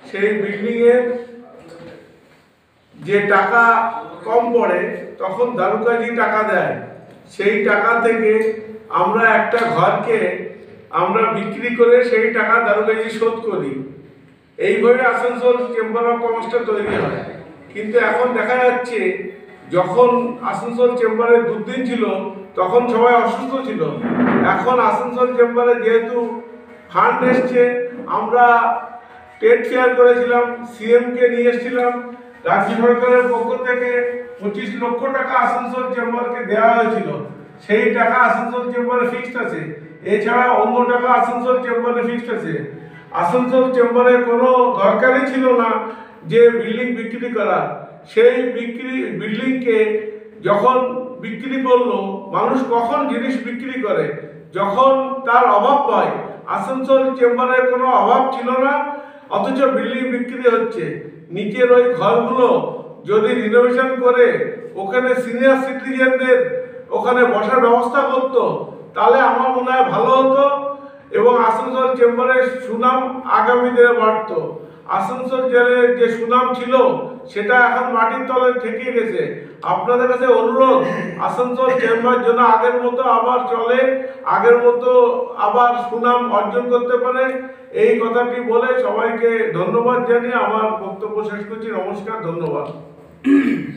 সেই বিল্ডিংয়ের যে টাকা কম পড়ে তখন দারুকাজি টাকা দেয়। সেই টাকা থেকে আমরা একটা ঘরকে আমরা বিক্রি করে সেই টাকা দারুকাজি শোধ করি। এইভাবে আসানসোল চেম্বার অফ কমার্সটা তৈরি হয়। কিন্তু এখন দেখা যাচ্ছে যখন আসানসোল চেম্বারে দুর্দিন ছিল তখন সবাই অসুস্থ ছিল। এখন আসানসোল চেম্বারে যেহেতু ফান্ড এসছে, আমরা ট্রেড ফেয়ার করেছিলাম, সিএমকে নিয়ে এসেছিলাম, রাজ্য সরকারের পক্ষ থেকে 25 লক্ষ টাকা আসানসোল চেম্বারকে দেওয়া হয়েছিল। সেই টাকা আসানসোল চেম্বারে ফিক্সড আছে, এছাড়া অন্য টাকা আসানসোল চেম্বারে ফিক্সড আছে। আসানসোল চেম্বারে কোনো দরকারই ছিল না যে বিল্ডিং বিক্রি করা। সেই বিল্ডিংকে যখন বিক্রি করলো, মানুষ কখন জিনিস বিক্রি করে যখন তার অভাব পায়। আসানসোল চেম্বারের কোনো অভাব ছিল না, অথচ বিল্ডিং বিক্রি হচ্ছে। নিচের ওই ঘরগুলো যদি রিনোভেশন করে ওখানে সিনিয়র সিটিজেনদের ওখানে বসার ব্যবস্থা করতো তাহলে আমার মনে হয় ভালো হতো এবং আসানসোল চেম্বারের সুনাম আগামী দিনে বাড়তো। আসানসোল জেলের যে সুনাম ছিল সেটা এখন মাটির তলে ঠেকে গেছে। আপনাদের কাছে অনুরোধ, আসানসোল চেম্বার যেন আগের মতো আবার চলে, আগের মতো আবার সুনাম অর্জন করতে পারে। এই কথাটি বলে সবাইকে ধন্যবাদ জানিয়ে আমার বক্তব্য শেষ করছি। নমস্কার, ধন্যবাদ।